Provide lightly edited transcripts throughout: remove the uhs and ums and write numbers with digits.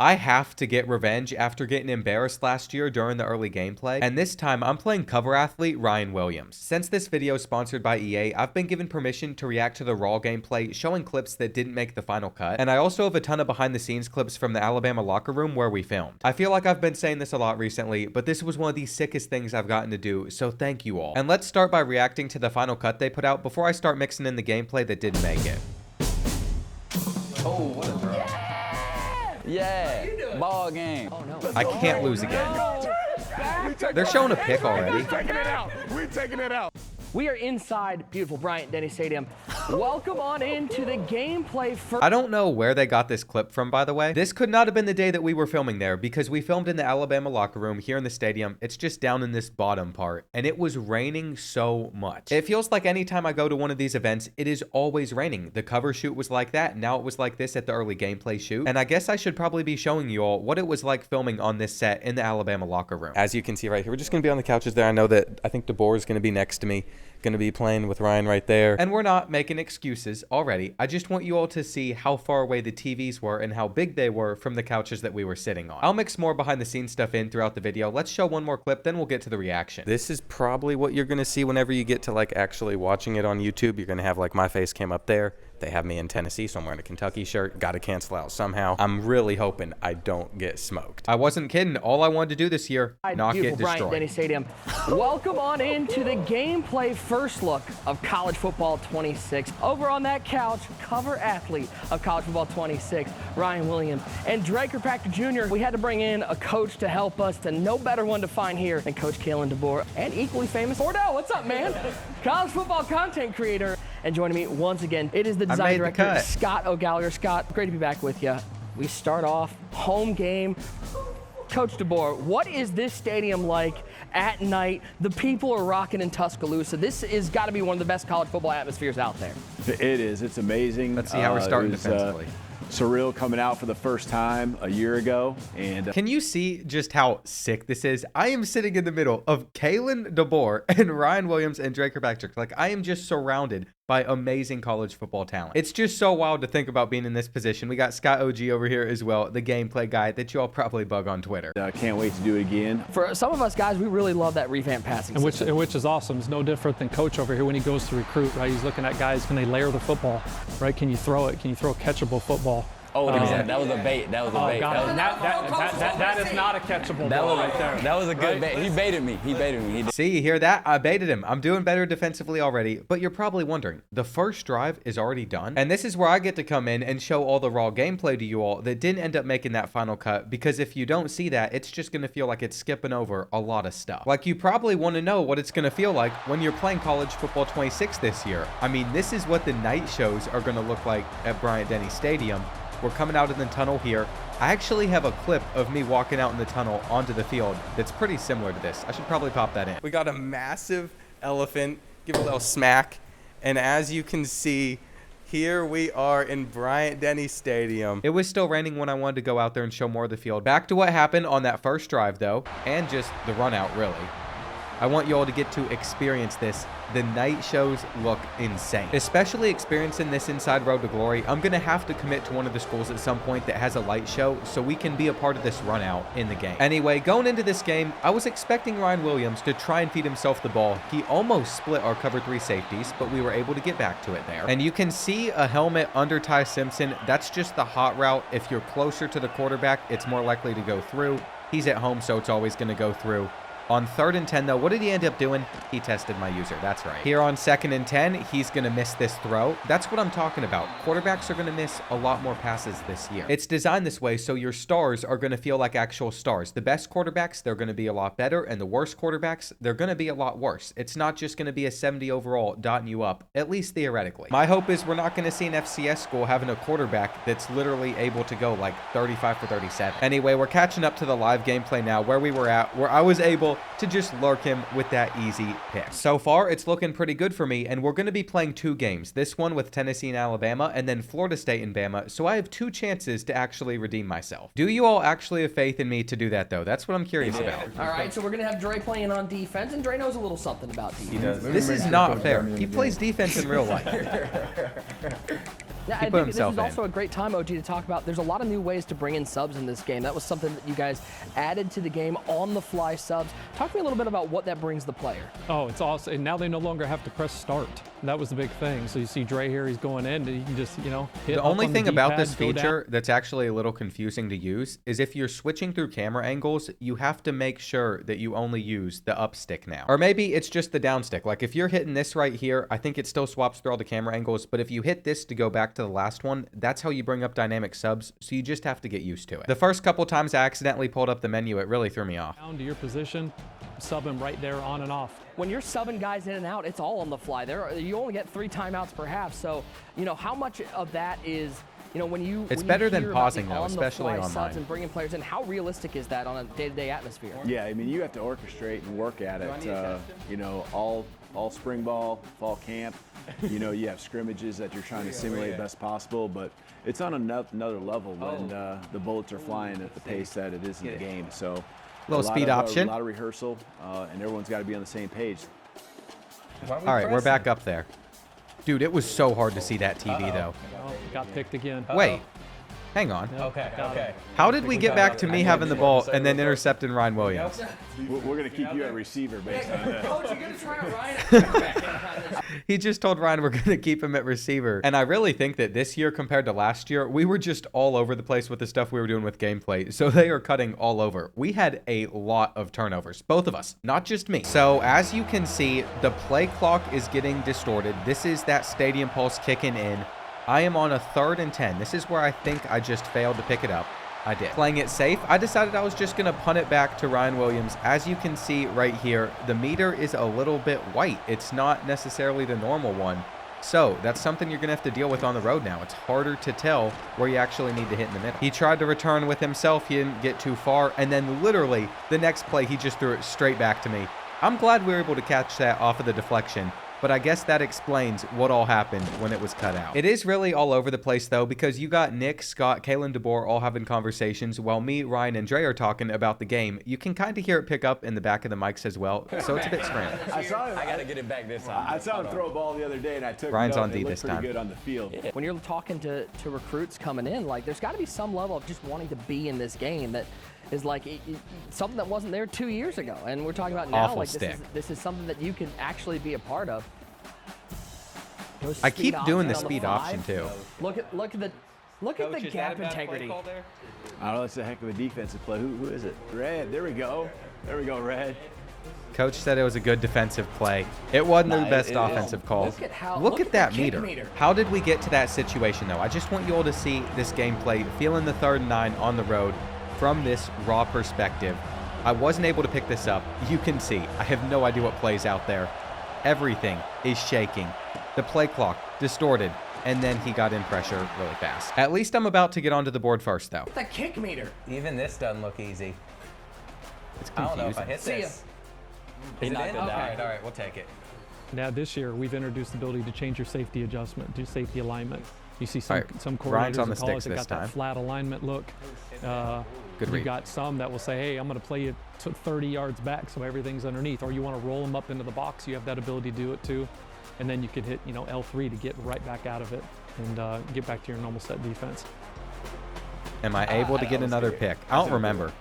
I have to get revenge after getting embarrassed last year during the early gameplay, and this time I'm playing cover athlete Ryan Williams. Since this video is sponsored by EA, I've been given permission to react to the raw gameplay, showing clips that didn't make the final cut, and I also have a ton of behind the scenes clips from the Alabama locker room where we filmed. I feel like I've been saying this a lot recently, but this was one of the sickest things I've gotten to do, so thank you all. And let's start by reacting to the final cut they put out before I start mixing in the gameplay that didn't make it. Oh, what a throw. Yeah, ball game. Oh, no. I can't lose again. They're showing a pick already. We're taking it out. We're taking it out. We are inside beautiful Bryant-Denny Stadium. Welcome on into the gameplay first. I don't know where they got this clip from, by the way. This could not have been the day that we were filming there, because we filmed in the Alabama locker room here in the stadium. It's just down in this bottom part, and it was raining so much. It feels like anytime I go to one of these events, it is always raining. The cover shoot was like that. Now it was like this at the early gameplay shoot. And I guess I should probably be showing you all what it was like filming on this set in the Alabama locker room. As you can see right here, we're just going to be on the couches there. I know that I think DeBoer is going to be next to me. Going to be playing with Ryan right there. And we're not making excuses already. I just want you all to see how far away the TVs were and how big they were from the couches that we were sitting on. I'll mix more behind the scenes stuff in throughout the video. Let's show one more clip, then we'll get to the reaction. This is probably what you're going to see whenever you get to like actually watching it on YouTube. You're going to have like my face came up there. They have me in Tennessee, so I'm wearing a Kentucky shirt. Got to cancel out somehow. I'm really hoping I don't get smoked. I wasn't kidding. All I wanted to do this year, not get destroyed. Bryant-Denny Stadium. Welcome on into the gameplay first look of College Football 26. Over on that couch, cover athlete of College Football 26, Ryan Williams. And Dre Kirkpatrick Jr., we had to bring in a coach to help us, and no better one to find here than Coach Kalen DeBoer, and equally famous Bordeaux. What's up, man? College football content creator. And joining me once again, it is the design director, Scott O'Gallagher. Scott, great to be back with you. We start off home game. Coach DeBoer, what is this stadium like at night? The people are rocking in Tuscaloosa. This is got to be one of the best college football atmospheres out there. It is. It's amazing. Let's see how we're starting defensively. Surreal coming out for the first time a year ago. And can you see just how sick this is? I am sitting in the middle of Kalen DeBoer and Ryan Williams and Dre Kirkpatrick. Like, I am just surrounded by amazing college football talent. It's just so wild to think about being in this position. We got Scott OG over here as well, the gameplay guy that you all probably bug on Twitter. I can't wait to do it again. For some of us guys, we really love that revamp passing system. Which is awesome. It's no different than Coach over here when he goes to recruit, right? He's looking at guys, can they layer the football, right? Can you throw it? Can you throw a catchable football? Oh, that was a bait. That was a bait. God, that is not a catchable ball right there. That was a good bait. He baited me. He baited me. See, you hear that? I baited him. I'm doing better defensively already, but you're probably wondering, the first drive is already done? And this is where I get to come in and show all the raw gameplay to you all that didn't end up making that final cut, because if you don't see that, it's just going to feel like it's skipping over a lot of stuff. Like, you probably want to know what it's going to feel like when you're playing College Football 26 this year. I mean, this is what the night shows are going to look like at Bryant-Denny Stadium. We're coming out in the tunnel here. I actually have a clip of me walking out in the tunnel onto the field that's pretty similar to this. I should probably pop that in. We got a massive elephant. Give it a little smack. And as you can see, here we are in Bryant-Denny Stadium. It was still raining when I wanted to go out there and show more of the field. Back to what happened on that first drive, though, and just the run out, really. I want you all to get to experience this. The night shows look insane. Especially experiencing this inside Road to Glory, I'm going to have to commit to one of the schools at some point that has a light show so we can be a part of this run out in the game. Anyway, going into this game, I was expecting Ryan Williams to try and feed himself the ball. He almost split our cover 3 safeties, but we were able to get back to it there. And you can see a helmet under Ty Simpson. That's just the hot route. If you're closer to the quarterback, it's more likely to go through. He's at home, so it's always going to go through. On 3rd and 10, though, what did he end up doing? He tested my user. That's right. Here on 2nd and 10, he's going to miss this throw. That's what I'm talking about. Quarterbacks are going to miss a lot more passes this year. It's designed this way so your stars are going to feel like actual stars. The best quarterbacks, they're going to be a lot better, and the worst quarterbacks, they're going to be a lot worse. It's not just going to be a 70 overall dotting you up, at least theoretically. My hope is we're not going to see an FCS school having a quarterback that's literally able to go like 35 for 37. Anyway, we're catching up to the live gameplay now where we were at, where I was able to just lurk him with that easy pick. So far, it's looking pretty good for me, and we're going to be playing 2 games. This one with Tennessee and Alabama, and then Florida State and Bama, so I have 2 chances to actually redeem myself. Do you all actually have faith in me to do that, though? That's what I'm curious about. All right, so we're going to have Dre playing on defense, and Dre knows a little something about defense. He does. This is not fair. He plays defense in real life. Yeah, He I put think this himself is in. also a great time, OG, to talk about. There's a lot of new ways to bring in subs in this game. That was something that you guys added to the game, on-the-fly subs. Talk to me a little bit about what that brings the player. Oh, it's awesome. And now they no longer have to press start. That was the big thing. So you see Dre here, he's going in, and you can just, hit The up only on thing the about D-pad, this go down. feature that's actually a little confusing to use is if you're switching through camera angles, you have to make sure that you only use the up stick now. Or maybe it's just the down stick. Like if you're hitting this right here, I think it still swaps through all the camera angles, but if you hit this to go back to the last one, that's how you bring up dynamic subs, so you just have to get used to it. The first couple times I accidentally pulled up the menu, it really threw me off. Down to your position, sub him right there on and off. When you're subbing guys in and out, it's all on the fly. You only get 3 timeouts per half. So, how much of that is, when you It's when better you than hear about pausing, the though, especially on-the-fly online. subs and bringing players in, how realistic is that on a day-to-day atmosphere? Yeah, I mean, you have to orchestrate and work at it. All spring ball, fall camp. You have scrimmages that you're trying to simulate best possible, but it's on another level when the bullets are flying at the pace that it is in the game. So, Little speed option. A lot of rehearsal, and everyone's got to be on the same page. All right, we're back up there. Dude, it was so hard to see that TV, though. Oh, got picked again. Wait, hang on. Okay. How did we get back to me having the ball and then intercepting Ryan Williams? We're going to keep you at receiver based on that. Coach, you're going to try out Ryan. He just told Ryan we're going to keep him at receiver. And I really think that this year compared to last year, we were just all over the place with the stuff we were doing with gameplay. So they are cutting all over. We had a lot of turnovers, both of us, not just me. So as you can see, the play clock is getting distorted. This is that stadium pulse kicking in. I am on a 3rd and 10. This is where I think I just failed to pick it up. I did. Playing it safe, I decided I was just going to punt it back to Ryan Williams. As you can see right here, the meter is a little bit white. It's not necessarily the normal one. So that's something you're going to have to deal with on the road now. It's harder to tell where you actually need to hit in the middle. He tried to return with himself. He didn't get too far. And then literally the next play, he just threw it straight back to me. I'm glad we were able to catch that off of the deflection. But I guess that explains what all happened when it was cut out. It is really all over the place, though, because you got Nick, Scott, Kalen DeBoer all having conversations while me, Ryan, and Dre are talking about the game. You can kind of hear it pick up in the back of the mics as well, so it's a bit scrambled. I got to get it back this time. I saw him throw a ball the other day, and I took Ryan's note, on and D it this looked time. pretty good on the field. When you're talking to recruits coming in, there's got to be some level of just wanting to be in this game that is something that wasn't there 2 years ago. And we're talking about now, Awful stick. This is something that you can actually be a part of. I keep doing the speed option, too. Look at the gap integrity. I don't know, it's a heck of a defensive play. Who is it? Red. There we go. There we go, Red. Coach said it was a good defensive play. It wasn't the best offensive call. Look at that meter. How did we get to that situation, though? I just want you all to see this gameplay, feeling the 3rd and 9 on the road from this raw perspective. I wasn't able to pick this up. You can see. I have no idea what plays out there. Everything is shaking. The play clock distorted, and then he got in pressure really fast. At least I'm about to get onto the board first, though. The kick meter. Even this doesn't look easy. It's I don't know if I confusing. hit this. See Is it knocked in? it down. All right, we'll take it. Now this year, we've introduced the ability to change your safety adjustment, do safety alignment. You see All right, some Ryan's coordinators on the and sticks callers that this got time. that flat alignment look. Good You read. got some that will say, hey, I'm going to play you 30 yards back so everything's underneath. Or you want to roll them up into the box, you have that ability to do it too. And then you can hit L3 to get right back out of it and get back to your normal set defense. Am I able to get another pick? I don't remember.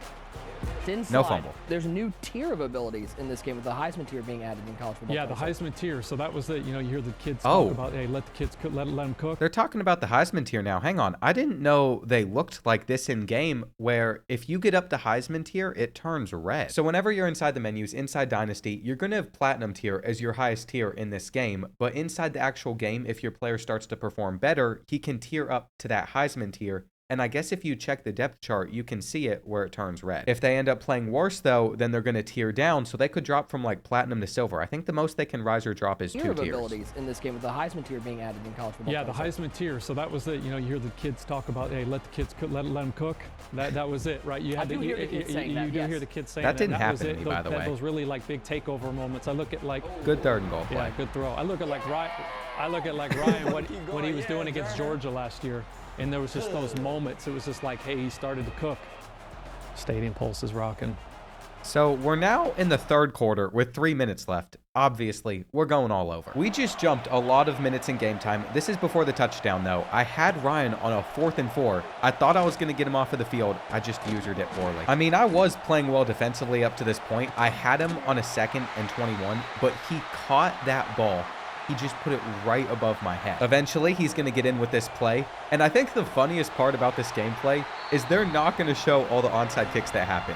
Didn't No slide. fumble. There's a new tier of abilities in this game with the Heisman tier being added in college football. Yeah, the 26. Heisman tier. So that was it. You hear the kids Oh. talk about, hey, let the kids cook, let them cook. They're talking about the Heisman tier now. Hang on. I didn't know they looked like this in game, where if you get up to Heisman tier, it turns red. So whenever you're inside the menus, inside Dynasty, you're going to have Platinum tier as your highest tier in this game. But inside the actual game, if your player starts to perform better, he can tier up to that Heisman tier. And I guess if you check the depth chart, you can see it where it turns red. If they end up playing worse, though, then they're going to tier down. So they could drop from Platinum to Silver. I think the most they can rise or drop is Tier 2 of tiers. abilities in this game with the Heisman tier being added in college football. Yeah, the 26. Heisman tier. So that was it. You hear the kids talk about, hey, let the kids cook, let them cook. That was it, right? You I do hear the kids saying that, You do yes. hear the kids saying That that. didn't That was happen to it. me, by the way. Those really big takeover moments. I look at Good 3rd and goal play. yeah, good throw. I look at Ryan. Ryan what he was doing against Georgia last year, and there was just those moments. It was just hey, he started to cook. Stadium pulse is rocking. So we're now in the third quarter with 3 minutes left. Obviously, we're going all over. We just jumped a lot of minutes in game time. This is before the touchdown, though. I had Ryan on a 4th and 4. I thought I was going to get him off of the field. I just usered it poorly. I mean, I was playing well defensively up to this point. I had him on a 2nd and 21, but he caught that ball. He just put it right above my head. Eventually, he's going to get in with this play. And I think the funniest part about this gameplay is they're not going to show all the onside kicks that happen.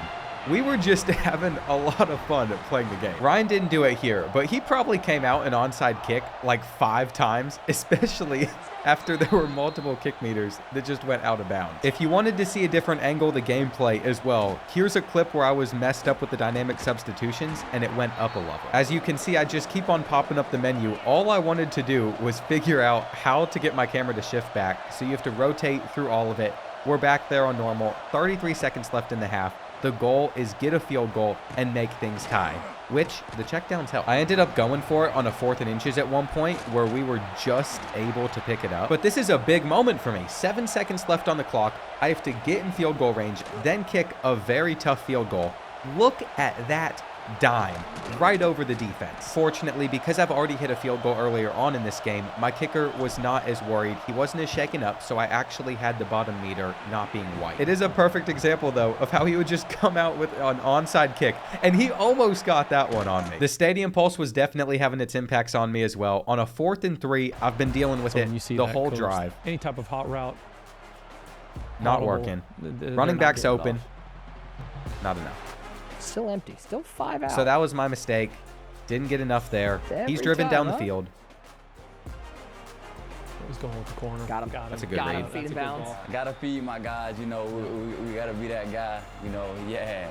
We were just having a lot of fun playing the game. Ryan didn't do it here, but he probably came out an onside kick like 5 times, especially after there were multiple kick meters that just went out of bounds. If you wanted to see a different angle of the gameplay as well, here's a clip where I was messed up with the dynamic substitutions and it went up a level. As you can see, I just keep on popping up the menu. All I wanted to do was figure out how to get my camera to shift back, so you have to rotate through all of it. We're back there on normal, 33 seconds left in the half. The goal is get a field goal and make things tie, which the checkdowns help. I ended up going for it on a 4th and inches at one point where we were just able to pick it up. But this is a big moment for me. 7 seconds left on the clock. I have to get in field goal range, then kick a very tough field goal. Look at that dime right over the defense. Fortunately, because I've already hit a field goal earlier on in this game, my kicker was not as worried. He wasn't as shaken up, so I actually had the bottom meter not being white. It is a perfect example, though, of how he would just come out with an onside kick, and he almost got that one on me. The stadium pulse was definitely having its impacts on me as well. On a 4th and 3, I've been dealing with it the whole drive. Any type of hot route. Not working. Running backs open. Not enough. Still empty. Still 5 out. So that was my mistake. Didn't get enough there. He's driven down the field. He's going with the corner. Got him. That's a good Got read. him. Feed him bounds. Gotta feed my guys, you know, we gotta be that guy, you know, yeah.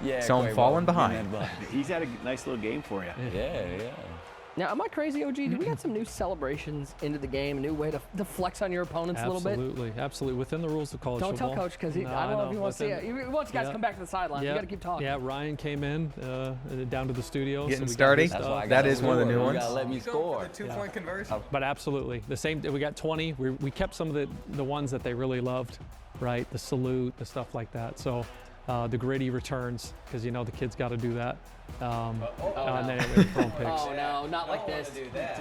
Yeah. So I'm Quavo, falling give me behind. that ball. He's had a nice little game for you. Yeah. Now, am I crazy, OG? Do we got some new celebrations into the game? A new way to flex on your opponents a little bit? Absolutely. Within the rules of college Don't football. tell Coach, because I don't know if he wants to see it. He wants you guys to come back to the sideline. You got to keep talking. Yeah, Ryan came in down to the studio. Getting so sturdy. That's why I That gotta is one of the new score. ones. You gotta let me score. The 2-point conversion. But absolutely. The same, we got 20. We kept some of the ones that they really loved, right? The salute, the stuff like that. So the gritty returns, because you know the kids got to do that. And then it was thrown picks. Oh, no, not like this.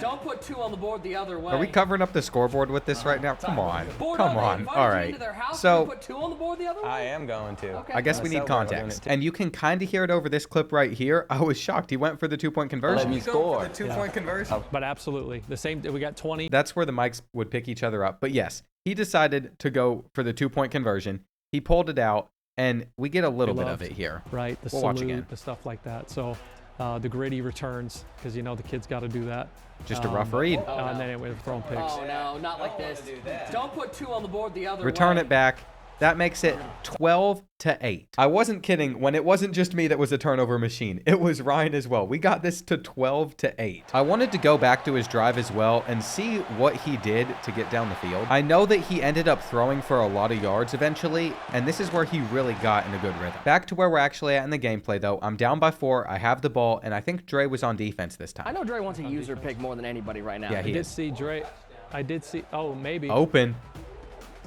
Don't put 2 on the board the other way. Are we covering up the scoreboard with this right now? Come on. Bordeaux, Come they on. invited All you right. into their house, So you put 2 on the board the other way? I am going to. Okay. I guess we need context. And you can kind of hear it over this clip right here. I was shocked. He went for the 2-point Let conversion. me score. The 2-point conversion. But absolutely. The same, we got 20. That's where the mics would pick each other up. But yes, he decided to go for the 2-point conversion. He pulled it out, and we get a little bit of it here. Right, the We'll watch salute, again. the stuff like that. So the gritty returns, because you know the kids got to do that. Just a rough read. And then it was thrown picks. Oh, no, not like this. Don't put 2 on the board the other way. Return it back. That makes it 12-8. I wasn't kidding when it wasn't just me that was a turnover machine. It was Ryan as well. We got this to 12-8. I wanted to go back to his drive as well and see what he did to get down the field. I know that he ended up throwing for a lot of yards eventually, and this is where he really got in a good rhythm. Back to where we're actually at in the gameplay, though. I'm down by 4. I have the ball, and I think Dre was on defense this I time. know Dre wants a user pick more than anybody right now. Yeah, I he did is. see Dre. I did see. Oh, maybe. Open.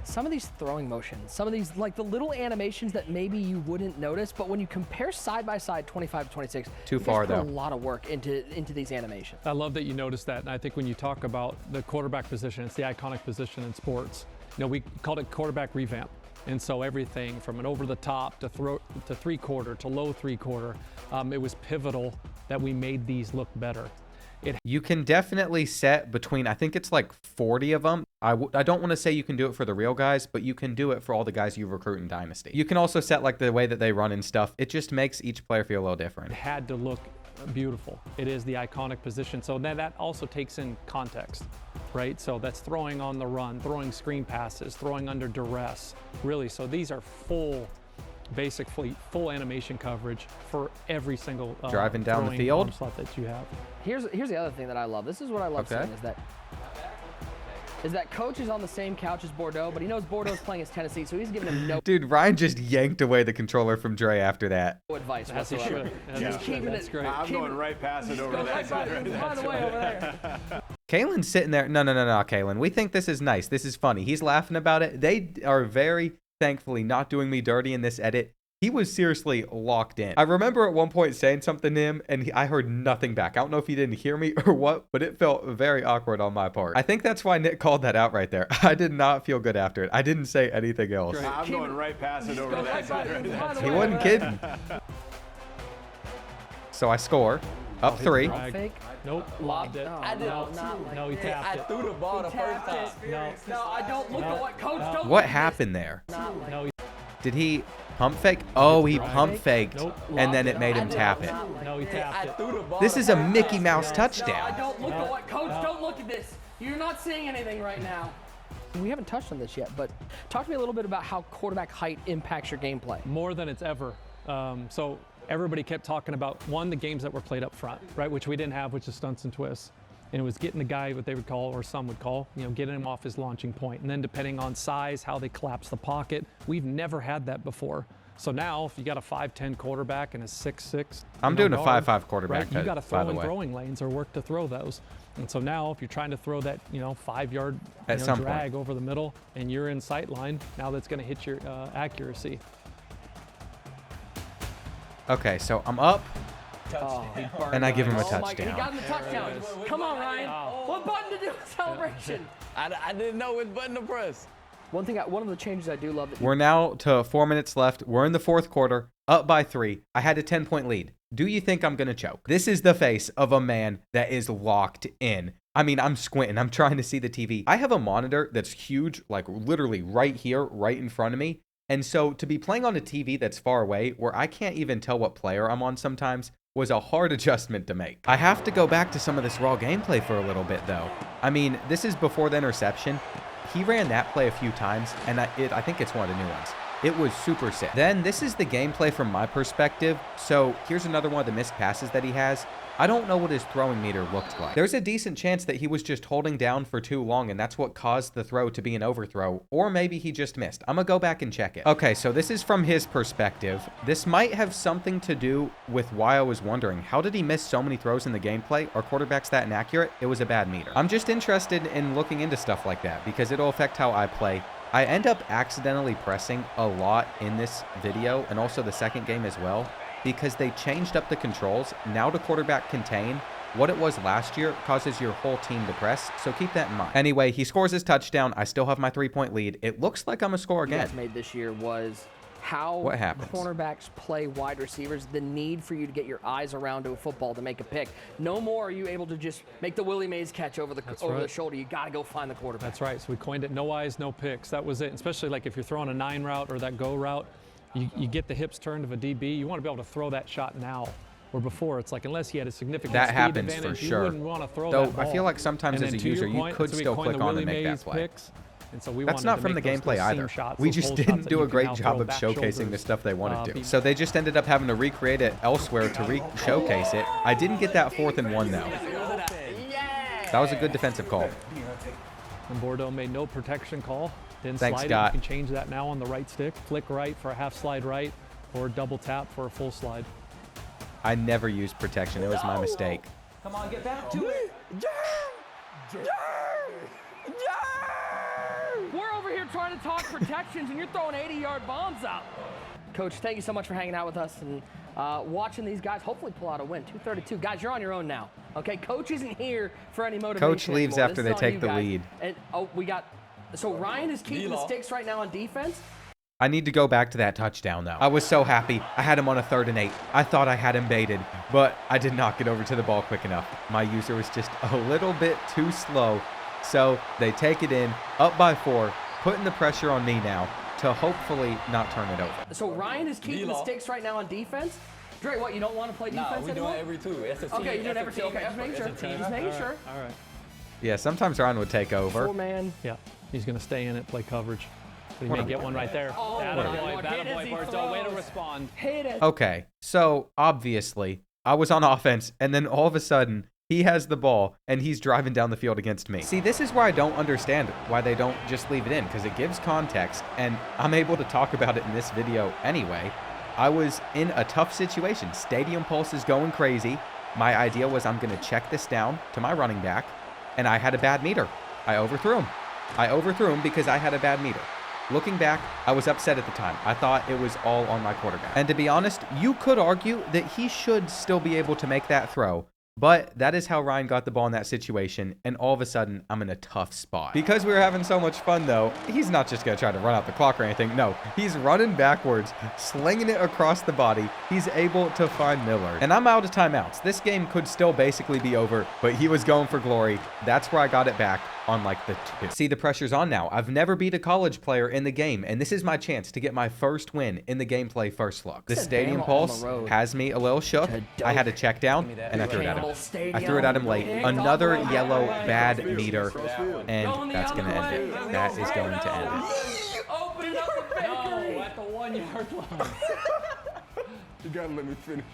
Some of these throwing motions, some of these like the little animations that maybe you wouldn't notice, but when you compare side by side 25 to 26, Too you guys far, put though. a lot of work into these animations. I love that you noticed that. And I think when you talk about the quarterback position, it's the iconic position in sports. You know, we called it quarterback revamp. And so everything from an over the top to 3-quarter to low 3-quarter, it was pivotal that we made these look better. You can definitely set between, I think it's like 40 of them. I don't want to say you can do it for the real guys, but you can do it for all the guys you recruit in Dynasty. You can also set like the way that they run and stuff. It just makes each player feel a little different. It had to look beautiful. It is the iconic position. So then that also takes in context, right? So that's throwing on the run, throwing screen passes, throwing under duress, really. So these are basically full animation coverage for every single Driving down the throwing field? arm slot that you have. Here's the other thing that I love. This is what I love Okay. seeing is that Coach is on the same couch as Bordeaux, but he knows Bordeaux's playing as Tennessee, so he's giving him no Dude, Ryan just yanked away the controller from Dre after that. advice As he whatsoever. should. Just keeping That's it. great. I'm keep going it- right past it over Go that right side. by the way over there. Kalen's sitting there. No, Kalen. We think this is nice. This is funny. He's laughing about it. They are very thankfully not doing me dirty in this edit. He was seriously locked in. I remember at one point saying something to him, and I heard nothing back. I don't know if he didn't hear me or what, but it felt very awkward on my part. I think that's why Nick called that out right there. I did not feel good after it. I didn't say anything else. I'm going right past it over that side. He wasn't kidding. So I score. Up 3. Fake. Nope. Lobbed it. I did not like No, he this. tapped it. Threw the ball the first time. No, I don't look at what coach don't What look at happened there? this. Not like No, Did he pump fake? Oh, he pump faked, Nope. and then it made him tap it. no, he tapped it. Threw the ball This the is a first Mickey time. Mouse No, I touchdown. don't look at what coach don't look at this. You're not seeing anything right now. We haven't touched on this yet, but talk to me a little bit about how quarterback height impacts your gameplay. More than it's ever. So everybody kept talking about, one, the games that were played up front, right, which we didn't have, which is stunts and twists. And it was getting the guy, what they would call, or some would call, getting him off his launching point. And then depending on size, how they collapse the pocket, we've never had that before. So now, if you got a 5'10" quarterback and a 6'6", I'm doing a guard, 5'5" quarterback, right, you got to by throw the in way. throwing lanes or work to throw those. And so now, if you're trying to throw that, 5-yard At some drag point. over the middle, and you're in sight line, now that's going to hit your accuracy. Okay, so I'm up, Oh, he burned and I give him a us. Oh my- touchdown. He got him the touchdown. Come on, Ryan. What button to do a celebration? I didn't know which button to press. One of the changes I do love that We're now to 4 minutes left. We're in the fourth quarter, up by 3. I had a 10-point lead. Do you think I'm going to choke? This is the face of a man that is locked in. I mean, I'm squinting. I'm trying to see the TV. I have a monitor that's huge, like literally right here, right in front of me. And so to be playing on a TV that's far away, where I can't even tell what player I'm on sometimes, was a hard adjustment to make. I have to go back to some of this raw gameplay for a little bit, though. I mean, this is before the interception. He ran that play a few times, and I think it's one of the new ones. It was super sick. Then this is the gameplay from my perspective. So here's another one of the missed passes that he has. I don't know what his throwing meter looked like. There's a decent chance that he was just holding down for too long, and that's what caused the throw to be an overthrow, or maybe he just missed. I'm gonna go back and check it. Okay, so this is from his perspective. This might have something to do with why I was wondering, how did he miss so many throws in the gameplay? Are quarterbacks that inaccurate? It was a bad meter. I'm just interested in looking into stuff like that because it'll affect how I play. I end up accidentally pressing a lot in this video, and also the second game as well, because they changed up the controls. Now to quarterback contain, what it was last year causes your whole team to press, so keep that in mind. Anyway, he scores his touchdown. I still have my 3-point lead. It looks like I'm a score you again. guys made this year was how What happens? cornerbacks play wide receivers, the need for you to get your eyes around to a football to make a pick. No more are you able to just make the Willie Mays catch over the right. shoulder. You got to go find the quarterback. That's right. So we coined it no eyes, no picks. That was it. Especially like if you're throwing a 9 route or that go route, you get the hips turned of a DB. You want to be able to throw that shot now. Where before, it's like unless he had a significant That speed happens for advantage, sure. you wouldn't want to throw Though that ball. I feel like sometimes And as then a to your user, you point, could so we still coined click the on Willie and make that Mays play. picks. And so we That's wanted not to from the make those gameplay seam either. shots, We those just hole didn't shots that do you a can great now job throw of back showcasing the shoulders. stuff they wanted to. be- So they just ended up having to recreate it elsewhere to showcase it. I didn't get that 4th and 1 though. That was a good defensive call. And Bordeaux made no protection call. Didn't Thanks, slide Scott. it. You can change that now on the right stick. Flick right for a half slide right, or double tap for a full slide. I never used protection. It was my mistake. Come on, get back to it. We're over here trying to talk protections, and you're throwing 80-yard bombs out. Coach, thank you so much for hanging out with us and watching these guys hopefully pull out a win. 232. Guys, you're on your own now. Okay, Coach isn't here for any motivation. Coach leaves anymore. after This they is on take you the guys. lead. And so Ryan is keeping the sticks right now on defense. I need to go back to that touchdown, though. I was so happy. I had him on a 3rd and 8. I thought I had him baited, but I did not get over to the ball quick enough. My user was just a little bit too slow. So they take it in, up by 4, putting the pressure on me now to hopefully not turn it over. So Ryan is keeping the sticks right now on defense. Dre, what, you don't want to play defense Nah, we anymore? doing every 2. That's a team. Okay, you're doing every 2. Okay, just making sure. Just making sure. All right. Yeah, sometimes Ryan would take over. 4-man. Yeah, he's going to stay in it, play coverage. But he What may a get one right there. Oh, Attaboy, my Lord. Hit as attaboy, he Bordeaux. Way to throws. respond. Hit it. Okay, so obviously I was on offense, and then all of a sudden he has the ball and he's driving down the field against me. See, this is where I don't understand why they don't just leave it in, because it gives context, and I'm able to talk about it in this video anyway. I was in a tough situation. Stadium pulse is going crazy. My idea was I'm going to check this down to my running back, and I had a bad meter. I overthrew him. I overthrew him because I had a bad meter. Looking back, I was upset at the time. I thought it was all on my quarterback. And to be honest, you could argue that he should still be able to make that throw. But that is how Ryan got the ball in that situation, and all of a sudden, I'm in a tough spot. Because we were having so much fun, though, he's not just going to try to run out the clock or anything. No, he's running backwards, slinging it across the body. He's able to find Miller. And I'm out of timeouts. This game could still basically be over, but he was going for glory. That's where I got it back on like the 2. See, the pressure's on now. I've never beat a college player in the game, and this is my chance to get my first win in the gameplay first look. The Stadium Pulse has me a little shook. I had to check down, and I threw it at him. I threw it at him late. Another yellow bad meter, and that's going to end it. That is going to end it. Open it up a victory. No, at the 1 yard line. You gotta let me finish.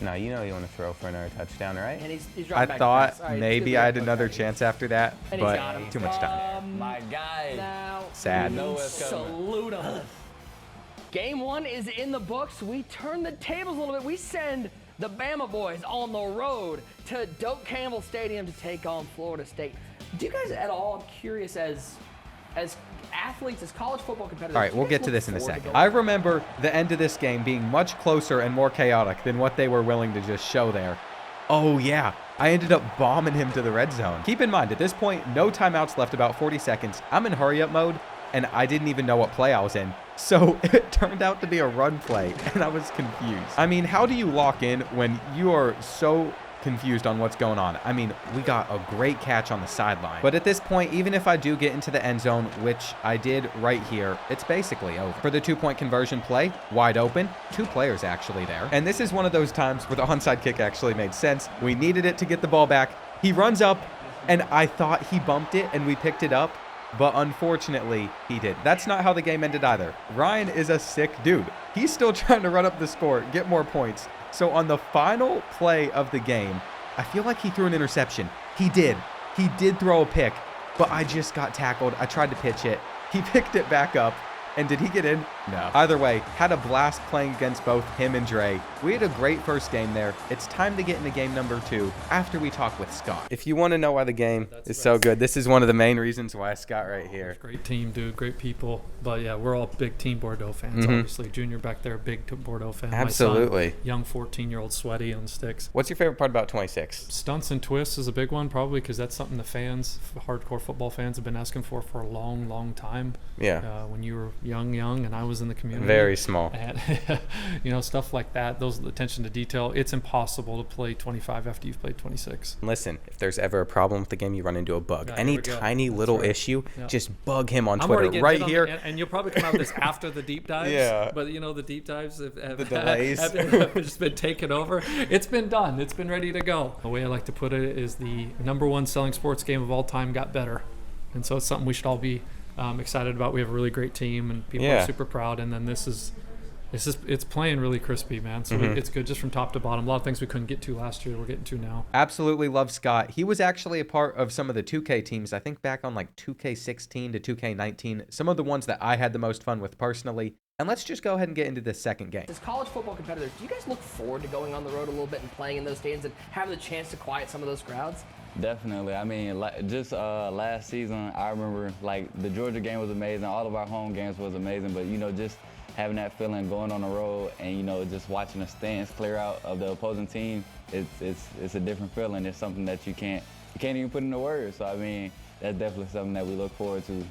No, you know you want to throw for another touchdown, right? And he's I dropping back thought pass. All right, maybe I had another chance after that, And he's got but him. too much time. My guy. Now, Sad. know what's coming. salute him. Game 1 is in the books. We turn the tables a little bit. We send the Bama boys on the road to Doak Campbell Stadium to take on Florida State. Do you guys at all, I'm curious, as athletes, as college football competitors. All right, do you we'll guys get to look this in a forward to second. going I remember the end of this game being much closer and more chaotic than what they were willing to just show there. Oh, yeah. I ended up bombing him to the red zone. Keep in mind, at this point, no timeouts left, about 40 seconds. I'm in hurry-up mode, and I didn't even know what play I was in. So it turned out to be a run play, and I was confused. I mean, how do you lock in when you are so confused on what's going on? I mean, we got a great catch on the sideline. But at this point, even if I do get into the end zone, which I did right here, it's basically over. For the 2-point conversion play, wide open, 2 players actually there. And this is one of those times where the onside kick actually made sense. We needed it to get the ball back. He runs up, and I thought he bumped it, and we picked it up. But unfortunately, he did. That's not how the game ended either. Ryan is a sick dude. He's still trying to run up the score, get more points. So on the final play of the game, I feel like he threw an interception. He did. He did throw a pick, but I just got tackled. I tried to pitch it. He picked it back up. And did he get in? No. Either way, had a blast playing against both him and Dre. We had a great first game there. It's time to get into game number 2 after we talk with Scott. If you want to know why the game is so good, this is one of the main reasons why Scott right here. Great team, dude. Great people. But yeah, we're all big Team Bordeaux fans, obviously. Junior back there, big Bordeaux fan. Absolutely. My son, young 14-year-old sweaty on sticks. What's your favorite part about 26? Stunts and twists is a big one, probably, because that's something the fans, hardcore football fans, have been asking for a long, long time. Yeah. When you were young, and I was in the community. Very small. And, stuff like that, those attention to detail. It's impossible to play 25 after you've played 26. Listen, if there's ever a problem with the game, you run into a bug. Yeah, Any here we go. tiny That's little right. issue, Yeah. just bug him on I'm already Twitter getting right hit on here. and you'll probably come out with this after the deep dives. Yeah. But the deep dives have The delays. have just been taken over. It's been done. It's been ready to go. The way I like to put it is the #1 selling sports game of all time got better. And so it's something we should all be excited about. We have a really great team and people are super proud. And then it's playing really crispy, man. So it's good just from top to bottom. A lot of things we couldn't get to last year, we're getting to now. Absolutely love Scott. He was actually a part of some of the 2K teams, I think back on like 2K16 to 2K19, some of the ones that I had the most fun with personally. And let's just go ahead and get into this second game. As college football competitors, do you guys look forward to going on the road a little bit and playing in those stadiums and having the chance to quiet some of those crowds? Definitely. I mean, last season, I remember the Georgia game was amazing. All of our home games was amazing. But just having that feeling going on the road and just watching the stands clear out of the opposing team, it's a different feeling. It's something that you can't even put into words. So I mean, that's definitely something that we look forward to.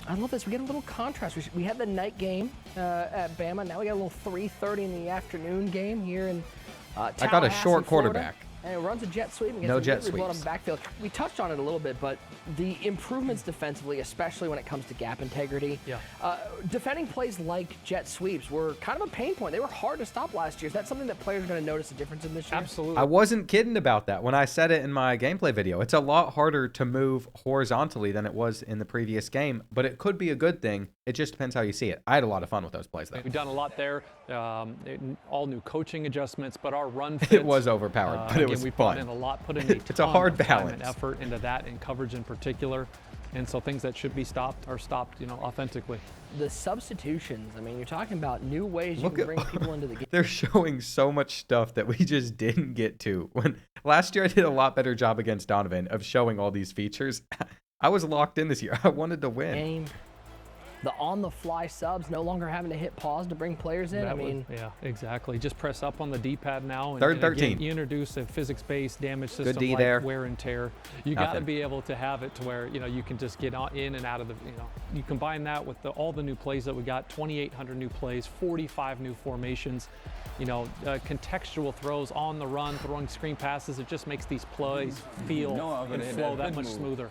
I love this. We get a little contrast. We had the night game at Bama. Now we got a little 3:30 in the afternoon game here in Tallahassee, I got a short Florida. quarterback. And it runs a jet sweep. And gets No a jet really well sweeps. done backfield. We touched on it a little bit, but the improvements defensively, especially when it comes to gap integrity. Yeah. Defending plays like jet sweeps were kind of a pain point. They were hard to stop last year. Is that something that players are going to notice a difference in this year? Absolutely. I wasn't kidding about that when I said it in my gameplay video. It's a lot harder to move horizontally than it was in the previous game, but it could be a good thing. It just depends how you see it. I had a lot of fun with those plays, though. We've done a lot there, all new coaching adjustments, but our run fits. It was overpowered, but it again, was we fun. put in a lot, put in a It's a ton hard of time balance. and effort into that, and coverage in particular. And so things that should be stopped are stopped, authentically. The substitutions, I mean, you're talking about new ways you Look can at- bring people into the game. They're showing so much stuff that we just didn't get to. When last year I did a lot better job against Donovan of showing all these features. I was locked in this year. I wanted to win. Game. The on-the-fly subs, no longer having to hit pause to bring players in. Yeah, exactly. Just press up on the D-pad now. And, Third and 13. Again, you introduce a physics-based damage system D like there. wear and tear. You got to be able to have it to where, you know, you can just get in and out of the, you know, you combine that with all the new plays that we got, 2,800 new plays, 45 new formations, you know, contextual throws on the run, throwing screen passes. It just makes these plays feel and flow that much smoother.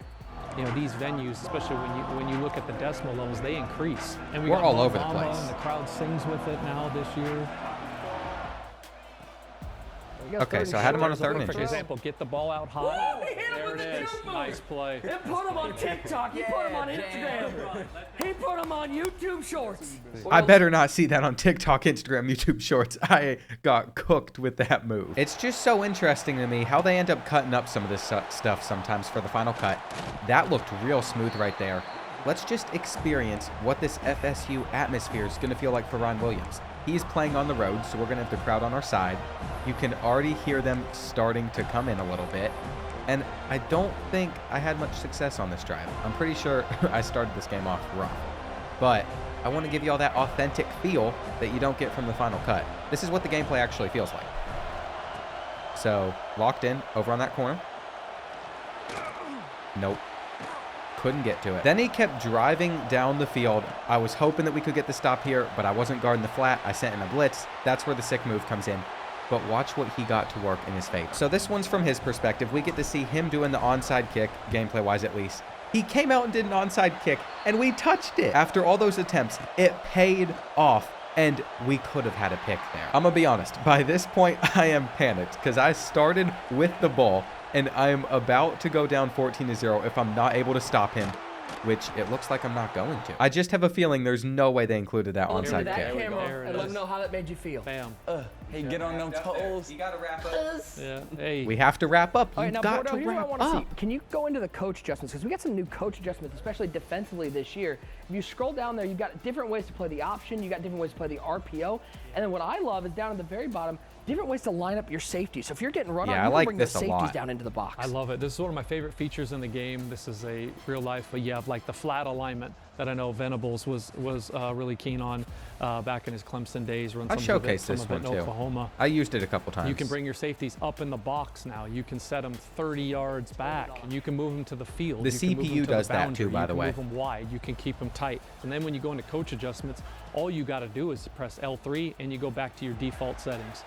You know, these venues, especially when you look at the decimal levels, they increase. And we're all over the place. And the crowd sings with it now this year. Okay, so I had him on a 3rd and For inches. example, get the ball out high. Whoa, he hit him There with it the is. jumbo. Nice play. He put him on TikTok. He put him on Instagram. He put him on YouTube Shorts. I better not see that on TikTok, Instagram, YouTube Shorts. I got cooked with that move. It's just so interesting to me how they end up cutting up some of this stuff sometimes for the final cut. That looked real smooth right there. Let's just experience what this FSU atmosphere is going to feel like for Ryan Williams. He's playing on the road, so we're going to have the crowd on our side. You can already hear them starting to come in a little bit. And I don't think I had much success on this drive. I'm pretty sure I started this game off rough. But I want to give you all that authentic feel that you don't get from the final cut. This is what the gameplay actually feels like. So, locked in, over on that corner. Nope. Couldn't get to it. Then he kept driving down the field. I was hoping that we could get the stop here, but I wasn't guarding the flat. I sent in a blitz. That's where the sick move comes in. But watch what he got to work in his favor. So this one's from his perspective. We get to see him doing the onside kick, gameplay-wise at least. He came out and did an onside kick, and we touched it. After all those attempts, it paid off, and we could have had a pick there. I'm gonna be honest. By this point, I am panicked because I started with the ball, and I'm about to go down 14-0 if I'm not able to stop him, which it looks like I'm not going to. I just have a feeling there's no way they included that Look onside into that kick. camera and let them know how that made you feel. Bam. Hey, get on them toes. You gotta wrap up. Yeah. Hey. We have to wrap up. All right, You've now, got Bordeaux, to here's what I wrap want to see. up. Can you go into the coach adjustments? Because we got some new coach adjustments, especially defensively this year. If you scroll down there, you've got different ways to play the option. You got different ways to play the RPO. And then what I love is down at the very bottom, different ways to line up your safety. So if you're getting run on, I you can like bring this the a safeties lot. down into the box. I love it. This is one of my favorite features in the game. This is a real life, but you have like the flat alignment that I know Venables was really keen on back in his Clemson days. I showcased this one in too. Oklahoma. I used it a couple times. You can bring your safeties up in the box now. You can set them 30 yards back, and you can move them to the field. The You can move them CPU to the does that boundary. too, by You the can way. move them wide. You can keep them tight. And then when you go into coach adjustments, all you got to do is press L3, and you go back to your default settings.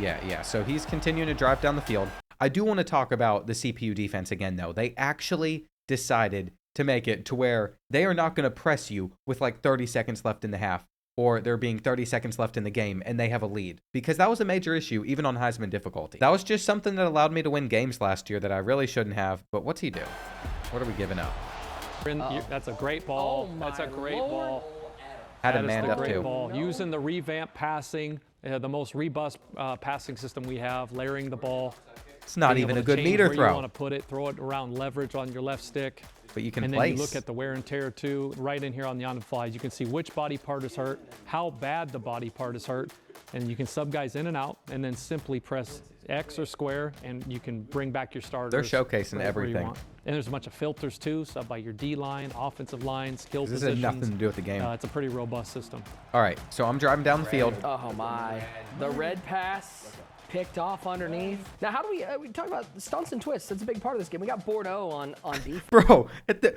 Yeah. So he's continuing to drive down the field. I do want to talk about the CPU defense again, though. They actually decided to make it to where they are not going to press you with like 30 seconds left in the half, or there being 30 seconds left in the game and they have a lead. Because that was a major issue, even on Heisman difficulty. That was just something that allowed me to win games last year that I really shouldn't have. But what's he do? What are we giving up? That's a great ball. Oh, That's a my great Lord. ball. Had him That is manned the up great too. ball. Using the revamp passing, the most robust passing system we have, layering the ball. It's not being even able a to good change meter where throw. You want to put it, throw it around leverage on your left stick. But you can and place. then you look at the wear and tear too, right in here on the on-the-fly. You can see which body part is hurt, how bad the body part is hurt, and you can sub guys in and out, and then simply press X or square, and you can bring back your starters. They're showcasing right where you everything. want. And there's a bunch of filters too, sub by your D-line, offensive line, skill This positions. has nothing to do with the game. It's a pretty robust system. All right, so I'm driving down the field. Oh my. The red pass picked off underneath. Now, how do we talk about stunts and twists? That's a big part of this game. We got Bordeaux on defense. Bro,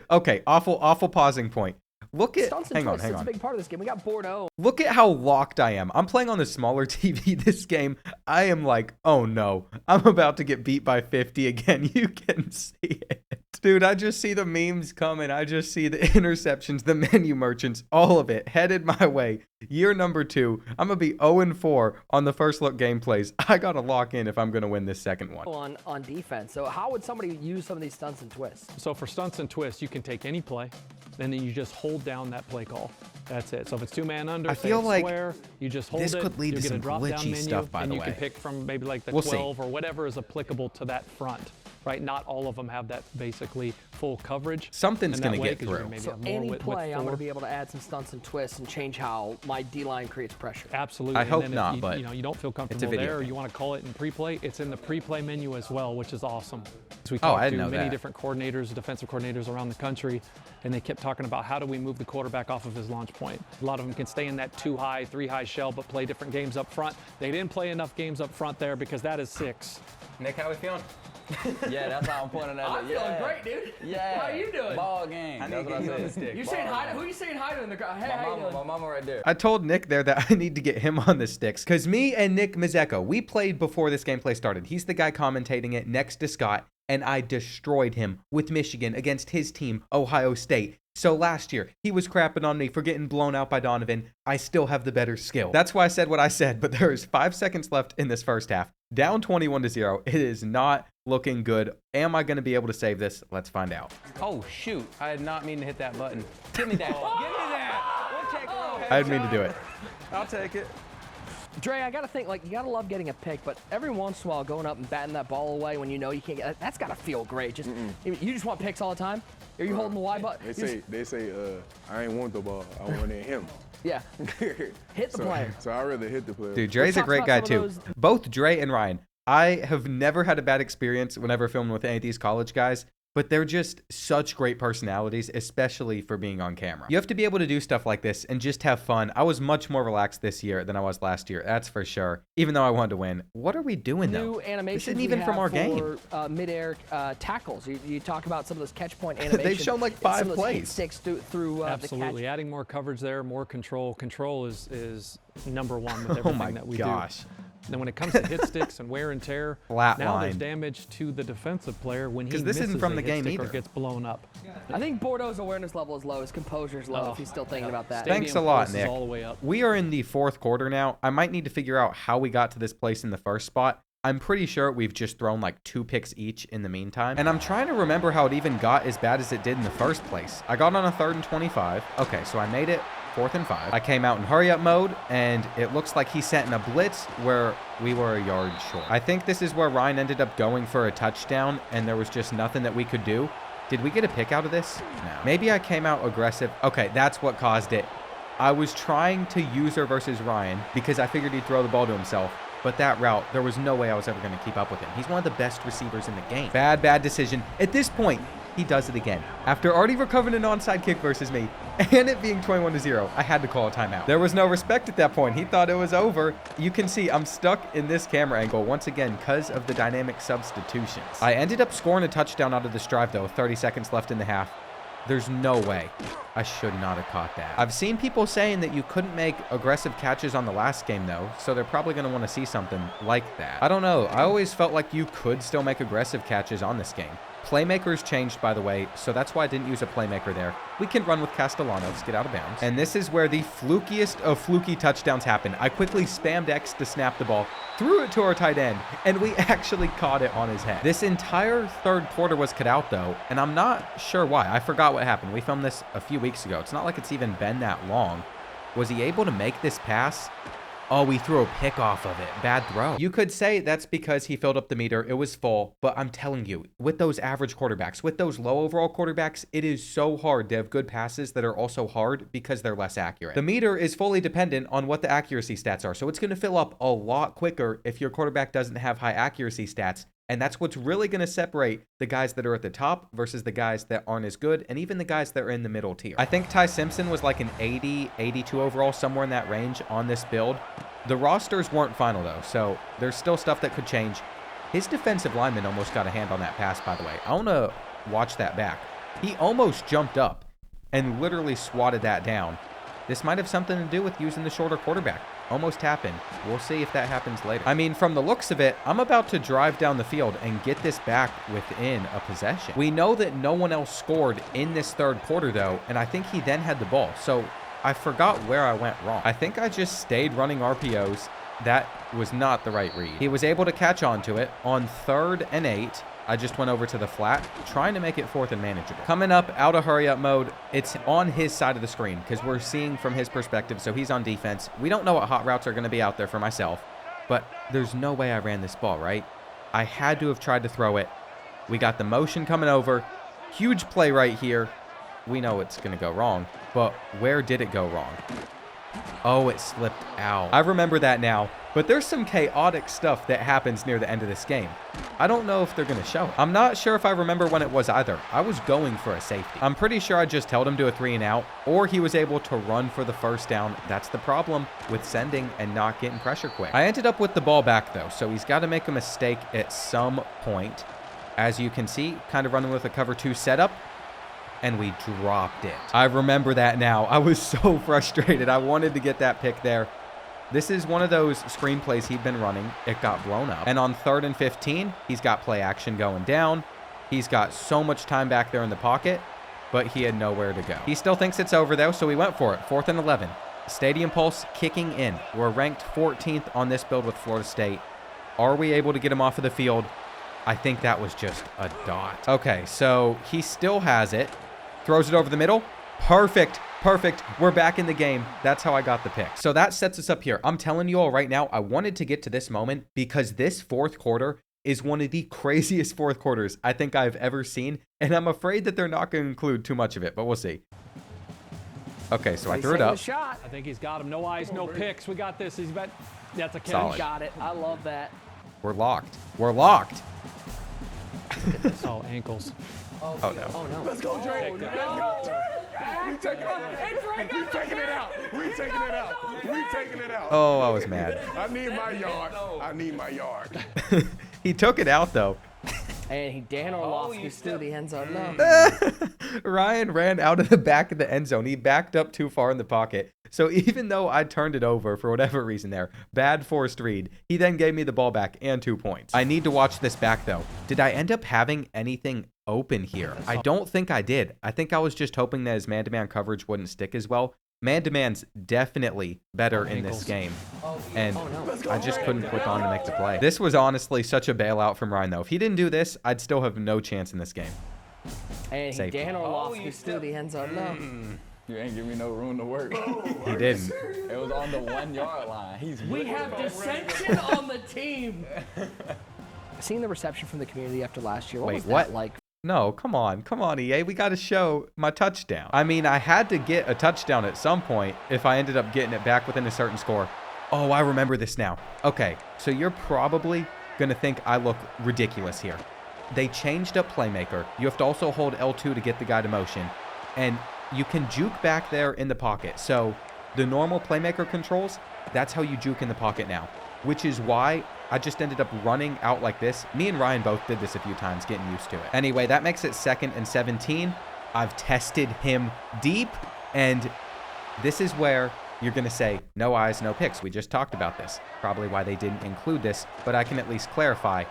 okay, awful pausing point. Look at, Stunts and hang on. twists. That's a big part of this game. We got Bordeaux. Look at how locked I am. I'm playing on the smaller TV this game. I am like, oh no, I'm about to get beat by 50 again. You can see it. Dude, I just see the memes coming. I just see the interceptions, the menu merchants, all of it headed my way. Year number 2. I'm going to be 0-4 on the first look gameplays. I got to lock in if I'm going to win this second one. On defense. So how would somebody use some of these stunts and twists? So for stunts and twists, you can take any play, and then you just hold down that play call. That's it. So if it's 2-man under, I say feel it's like square, you just hold this it. could lead you to get a some drop-down glitchy menu, stuff, by and the you can way. pick from maybe like the We'll see. 12 or whatever is applicable to that front. right? Not all of them have that basically full coverage. Something's And going that to way, get 'cause you through. can maybe So have more any with play, I'm going to four. be able to add some stunts and twists and change how my D-line creates pressure. Absolutely. I And hope then if not, you, but you know, you don't feel it's a comfortable video there, or game. you want to call it in pre-play, it's in the pre-play menu as well, which is awesome. So we Oh, I talked didn't to know many that. different coordinators, defensive coordinators around the country, and they kept talking about how do we move the quarterback off of his launch point. A lot of them can stay in that 2-high, 3-high shell, but play different games up front. They didn't play enough games up front there because that is 6. Nick, how we feeling? Yeah, that's how I'm pointing at it. I'm feeling great, dude. Yeah. How you doing? Ball game. I need That's to what I get you on the said. stick. You Ball saying hi to game. who you saying hi to in the crowd? Hey, My how you mama, doing? my mama right there. I told Nick there that I need to get him on the sticks because me and Nick Mazecco, we played before this gameplay started. He's the guy commentating it next to Scott, and I destroyed him with Michigan against his team, Ohio State. So last year, he was crapping on me for getting blown out by Donovan. I still have the better skill. That's why I said what I said, but there is 5 seconds left in this first half. Down 21-0. It is not looking good. Am I going to be able to save this? Let's find out. Oh, shoot. I did not mean to hit that button. Give me that. Give me that. We'll take a little I didn't mean to do it. I'll take it. Dre, I gotta think, like, you gotta love getting a pick, but every once in a while going up and batting that ball away when you know you can't get that's gotta feel great. Just you just want picks all the time? Are you holding the Y button? They say, I ain't want the ball. I wanted him. Yeah. Hit the player. So I'd rather hit the player. Dude, Dre's a talk great about guy some too. of those- Both Dre and Ryan. I have never had a bad experience whenever filming with any of these college guys, but they're just such great personalities, especially for being on camera. You have to be able to do stuff like this and just have fun. I was much more relaxed this year than I was last year, that's for sure, even though I wanted to win. What are we doing though? New animations This isn't even from our game. Mid-air tackles. You talk about some of those catch point animations. They've shown like 5 some of those hit plays. sticks through the Absolutely. catch. Adding more coverage there, more control. Control is number one with Oh everything my that we gosh. do. Then when it comes to hit sticks and wear and tear, Flat now there's line. damage to the defensive player when he 'Cause this isn't misses from a the hit game stick or either. gets blown up. I think Bordeaux's awareness level is low. His composure's low if he's still thinking about that. Thanks a Stadium lot, pulse is Nick. all the way up. We are in the 4th quarter now. I might need to figure out how we got to this place in the first spot. I'm pretty sure we've just thrown like 2 picks each in the meantime. And I'm trying to remember how it even got as bad as it did in the first place. I got on a 3rd and 25. Okay, so I made it 4th and 5. I came out in hurry up mode, and it looks like he sent in a blitz where we were a yard short. I think this is where Ryan ended up going for a touchdown, and there was just nothing that we could do. Did we get a pick out of this? No. Maybe I came out aggressive. Okay, that's what caused it. I was trying to use her versus Ryan because I figured he'd throw the ball to himself. But that route, there was no way I was ever going to keep up with him. He's one of the best receivers in the game. Bad decision. At this point, he does it again. After already recovering an onside kick versus me, and it being 21-0, I had to call a timeout. There was no respect at that point. He thought it was over. You can see I'm stuck in this camera angle once again because of the dynamic substitutions. I ended up scoring a touchdown out of this drive, though, 30 seconds left in the half. There's no way. I should not have caught that. I've seen people saying that you couldn't make aggressive catches on the last game, though, so they're probably going to want to see something like that. I don't know. I always felt like you could still make aggressive catches on this game. Playmakers changed, by the way, so that's why I didn't use a playmaker there. We can run with Castellanos, get out of bounds. And this is where the flukiest of fluky touchdowns happen. I quickly spammed X to snap the ball, threw it to our tight end, and we actually caught it on his head. This entire 3rd quarter was cut out, though, and I'm not sure why. I forgot what happened. We filmed this a few weeks ago. It's not like it's even been that long. Was he able to make this pass? Oh, we threw a pick off of it. Bad throw. You could say that's because he filled up the meter. It was full. But I'm telling you, with those average quarterbacks, with those low overall quarterbacks, it is so hard to have good passes that are also hard because they're less accurate. The meter is fully dependent on what the accuracy stats are. So it's going to fill up a lot quicker if your quarterback doesn't have high accuracy stats. And that's what's really going to separate the guys that are at the top versus the guys that aren't as good, and even the guys that are in the middle tier. I think Ty Simpson was like an 80, 82 overall, somewhere in that range on this build. The rosters weren't final, though, so there's still stuff that could change. His defensive lineman almost got a hand on that pass, by the way. I want to watch that back. He almost jumped up and literally swatted that down. This might have something to do with using the shorter quarterback. Almost happened. We'll see if that happens later. I mean, from the looks of it, I'm about to drive down the field and get this back within a possession. We know that no one else scored in this 3rd quarter, though, and I think he then had the ball. So I forgot where I went wrong. I think I just stayed running RPOs. That was not the right read. He was able to catch on to it on 3rd and 8. I just went over to the flat, trying to make it 4th and manageable. Coming up out of hurry up mode, it's on his side of the screen because we're seeing from his perspective, so he's on defense. We don't know what hot routes are going to be out there for myself, but there's no way I ran this ball, right? I had to have tried to throw it. We got the motion coming over. Huge play right here. We know it's going to go wrong, but where did it go wrong? Oh, it slipped out. I remember that now, but there's some chaotic stuff that happens near the end of this game. I don't know if they're going to show it. I'm not sure if I remember when it was either. I was going for a safety. I'm pretty sure I just held him to a 3 and out, or he was able to run for the first down. That's the problem with sending and not getting pressure quick. I ended up with the ball back though, so he's got to make a mistake at some point. As you can see, kind of running with a cover 2 setup. And we dropped it. I remember that now. I was so frustrated. I wanted to get that pick there. This is one of those screenplays he'd been running. It got blown up. And on 3rd and 15, he's got play action going down. He's got so much time back there in the pocket, but he had nowhere to go. He still thinks it's over though, so he went for it. 4th and 11. Stadium Pulse kicking in. We're ranked 14th on this build with Florida State. Are we able to get him off of the field? I think that was just a dot. Okay, so he still has it. Throws it over the middle. Perfect. Perfect. We're back in the game. That's how I got the pick. So that sets us up here. I'm telling you all right now, I wanted to get to this moment because this 4th quarter is one of the craziest 4th quarters I think I've ever seen. And I'm afraid that they're not going to include too much of it, but we'll see. Okay, so I threw it up. Shot. I think he's got him. No eyes, no picks. We got this. He's about. That's a catch. Solid. Got it. I love that. We're locked. We're locked. It's all ankles. Oh, no. Oh, no. Let's go, Drake. Let's go, Drake. We taking it out. We taking it out. We taking it out. Oh, I was mad. I need my yard. I need my yard. He took it out, though. And Dan Orlovsky's through the end zone. No. Ryan ran out of the back of the end zone. He backed up too far in the pocket. So even though I turned it over for whatever reason there, bad forced read, he then gave me the ball back and 2 points. I need to watch this back, though. Did I end up having anything open here? I don't think I did. I think I was just hoping that his man-to-man coverage wouldn't stick as well. Man-to-man's definitely better in this game. And I just couldn't click on to make the play. This was honestly such a bailout from Ryan, though. If he didn't do this, I'd still have no chance in this game. And Dan Orlovsky's through the end zone. No. You ain't give me no room to work. He didn't. It was on the 1 yard line. We have dissension on the team. Seeing the reception from the community after last year, what was that like? No, come on, EA. We got to show my touchdown. I mean, I had to get a touchdown at some point if I ended up getting it back within a certain score. Oh, I remember this now. Okay, so you're probably going to think I look ridiculous here. They changed up playmaker. You have to also hold L2 to get the guy to motion. And you can juke back there in the pocket. So the normal playmaker controls, that's how you juke in the pocket now, which is why I just ended up running out like this. Me and Ryan both did this a few times, getting used to it. Anyway, that makes it 2nd and 17. I've tested him deep, and this is where you're going to say, no eyes, no picks. We just talked about this. Probably why they didn't include this, but I can at least clarify.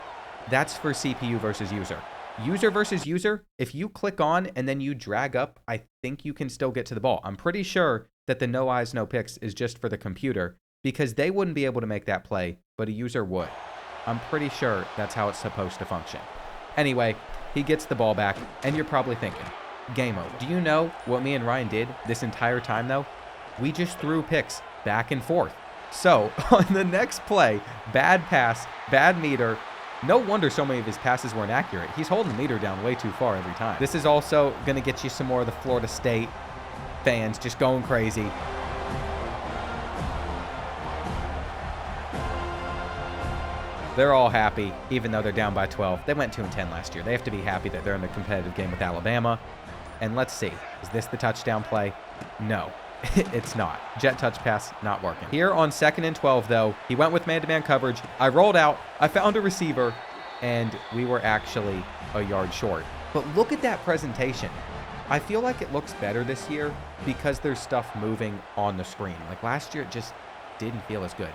That's for CPU versus user. User versus user, if you click on and then you drag up, I think you can still get to the ball. I'm pretty sure that the no eyes, no picks is just for the computer because they wouldn't be able to make that play, but a user would. I'm pretty sure that's how it's supposed to function. Anyway, he gets the ball back, and you're probably thinking, game over. Do you know what me and Ryan did this entire time, though? We just threw picks back and forth. So, on the next play, bad pass, bad meter. No wonder so many of his passes weren't accurate. He's holding the meter down way too far every time. This is also going to get you some more of the Florida State fans just going crazy. They're all happy, even though they're down by 12. They went 2-10 last year. They have to be happy that they're in a competitive game with Alabama. And let's see, is this the touchdown play? No, it's not. Jet touch pass, not working. Here on 2nd and 12, though, he went with man-to-man coverage. I rolled out, I found a receiver, and we were actually a yard short. But look at that presentation. I feel like it looks better this year because there's stuff moving on the screen. Like last year, it just didn't feel as good.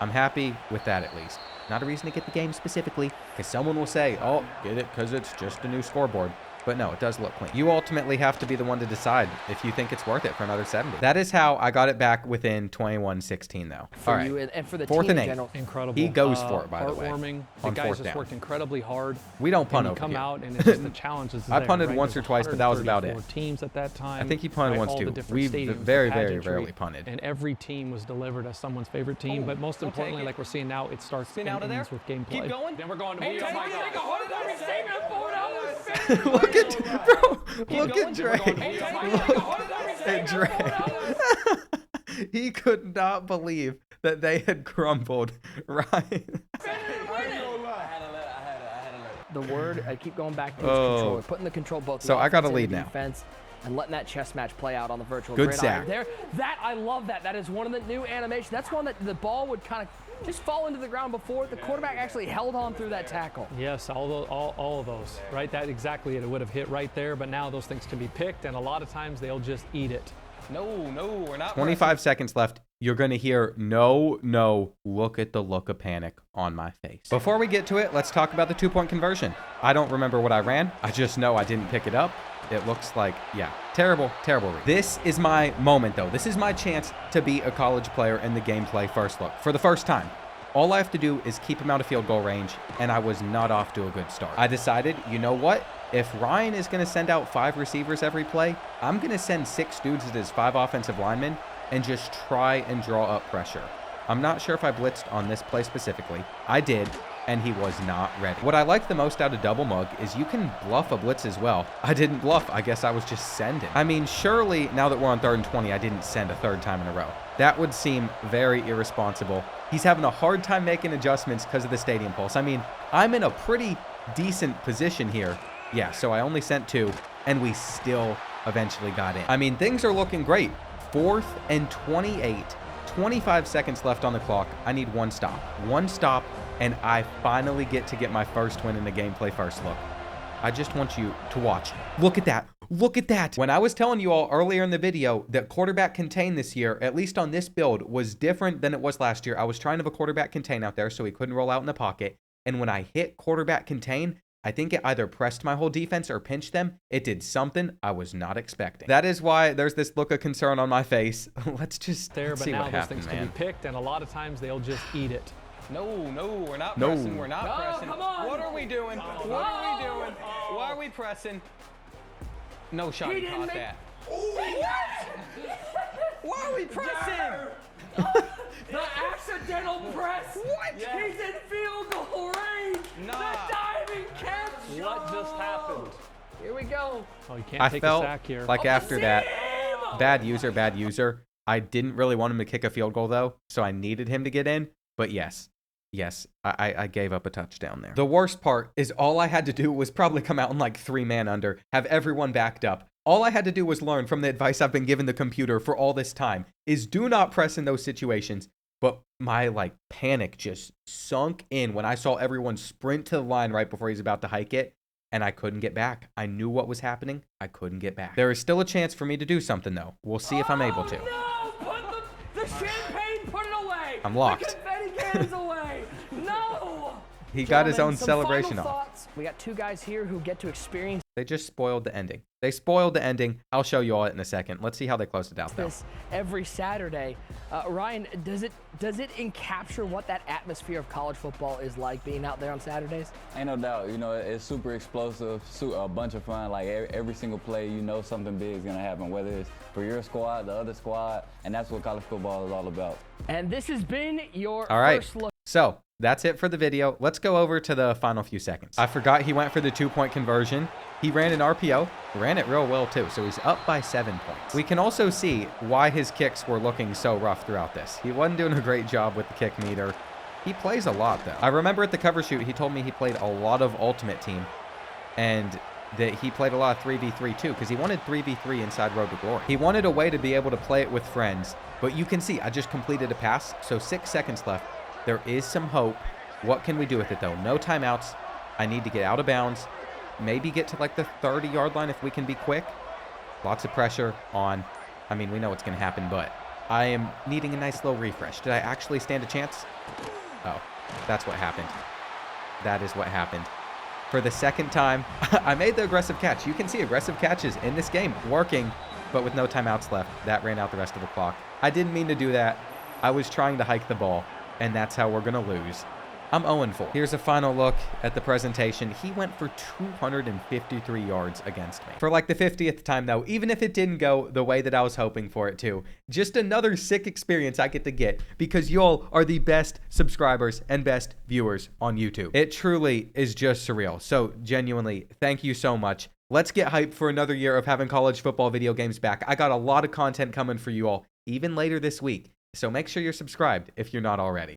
I'm happy with that at least. Not a reason to get the game specifically, because someone will say, oh, get it because it's just a new scoreboard. But no, it does look clean. You ultimately have to be the one to decide if you think it's worth it for another 70. That is how I got it back within 21-16, though. For all right. you and for the 4th team and in 8. general. Incredible. He goes for it, by the way. Heartwarming. The on guys 4th just down. worked incredibly hard. We don't punt and over come here. out and it's just the challenges. I there, punted right? once There's or twice, but that was about it. 134 teams at that time. I think he punted right? once All the too. different We stadiums, very, the very pageantry, rarely punted. And every team was delivered as someone's favorite team. But most importantly, like we're seeing now, it starts and ends with gameplay. Keep going. Then we're going to Hey, oh my God. Look at, bro, look at Dre. Look at Dre. He could not believe that they had crumbled, Ryan. The word, I keep going back to his controller, putting the control both. So I got a lead now. Defense, and letting that chess match play out on the virtual Good gridiron. sack. There, that I love that. That is one of the new animations. That's one that the ball would kind of just fall into the ground before the quarterback actually held on through that tackle. Yes, all of those, right? That exactly it. It would have hit right there, but now those things can be picked, and a lot of times they'll just eat it. No, we're not. 25 seconds left. You're going to hear no. Look at the look of panic on my face. Before we get to it, let's talk about the 2-point conversion. I don't remember what I ran. I just know I didn't pick it up. It looks like, yeah, terrible read. This is my moment, though. This is my chance to be a college player in the gameplay first look for the first time. All I have to do is keep him out of field goal range, and I was not off to a good start. I decided, you know what? If Ryan is going to send out 5 receivers every play, I'm going to send 6 dudes as his 5 offensive linemen and just try and draw up pressure. I'm not sure if I blitzed on this play specifically. I did, and he was not ready. What I like the most out of double mug is you can bluff a blitz as well. I didn't bluff. I guess I was just sending. I mean, surely now that we're on 3rd and 20, I didn't send a 3rd time in a row. That would seem very irresponsible. He's having a hard time making adjustments because of the stadium pulse. I mean, I'm in a pretty decent position here. Yeah, so I only sent 2, and we still eventually got in. I mean, things are looking great. 4th and 28, 25 seconds left on the clock. I need 1 stop. 1 stop, and I finally get my first win in the gameplay first look. I just want you to watch. Look at that. Look at that. When I was telling you all earlier in the video that quarterback contain this year, at least on this build, was different than it was last year. I was trying to have a quarterback contain out there so he couldn't roll out in the pocket. And when I hit quarterback contain, I think it either pressed my whole defense or pinched them. It did something I was not expecting. That is why there's this look of concern on my face. Let's just There, but see now what those happens, things can be picked, and a lot of times they'll just eat it. No, we're not No. pressing. We're not No, pressing. come on. What are we doing? What are we doing? Why are we pressing? No shot. He He didn't caught make- that. What? Why are we pressing? The accidental press. What? He's in field goal range. Nah. The diving catch. What just happened? Here we go. Oh, you can't I take felt a sack here. like after that, bad user. I didn't really want him to kick a field goal, though, so I needed him to get in. But yes, I gave up a touchdown there. The worst part is all I had to do was probably come out in like 3-man under, have everyone backed up. All I had to do was learn from the advice I've been giving the computer for all this time is do not press in those situations. But my panic just sunk in when I saw everyone sprint to the line right before he's about to hike it, and I couldn't get back. I knew what was happening. I couldn't get back. There is still a chance for me to do something, though. We'll see if I'm able to. No! Put the champagne, put it away. I'm locked. The confetti cannons away. No! He got his Gentlemen, own some celebration final off. thoughts. We got 2 guys here who get to experience They just spoiled the ending. They spoiled the ending. I'll show you all it in a second. Let's see how they closed it out, though. this every Saturday. Ryan, does it encapture what that atmosphere of college football is like being out there on Saturdays? Ain't no doubt, you know, it's super explosive, a bunch of fun. Like every single play, you know something big is gonna happen, whether it's for your squad, the other squad, and that's what college football is all about. And this has been your All right. first look. So that's it for the video. Let's go over to the final few seconds. I forgot he went for the 2-point conversion. He ran an RPO, ran it real well too, so he's up by 7 points. We can also see why his kicks were looking so rough throughout this. He wasn't doing a great job with the kick meter. He plays a lot though. I remember at the cover shoot, he told me he played a lot of Ultimate Team and that he played a lot of 3v3 too, because he wanted 3v3 inside Road to Glory. He wanted a way to be able to play it with friends, but you can see I just completed a pass, so 6 seconds left. There is some hope. What can we do with it though? No timeouts. I need to get out of bounds. Maybe get to like the 30-yard line if we can be quick. Lots of pressure on. I mean, we know what's going to happen, but I am needing a nice little refresh. Did I actually stand a chance? Oh, that's what happened. That is what happened. For the second time, I made the aggressive catch. You can see aggressive catches in this game working, but with no timeouts left. That ran out the rest of the clock. I didn't mean to do that. I was trying to hike the ball, and that's how we're going to lose. I'm 0-4. Here's a final look at the presentation. He went for 253 yards against me. For like the 50th time though, even if it didn't go the way that I was hoping for it to, just another sick experience I get to get because y'all are the best subscribers and best viewers on YouTube. It truly is just surreal. So genuinely, thank you so much. Let's get hyped for another year of having college football video games back. I got a lot of content coming for you all, even later this week. So make sure you're subscribed if you're not already.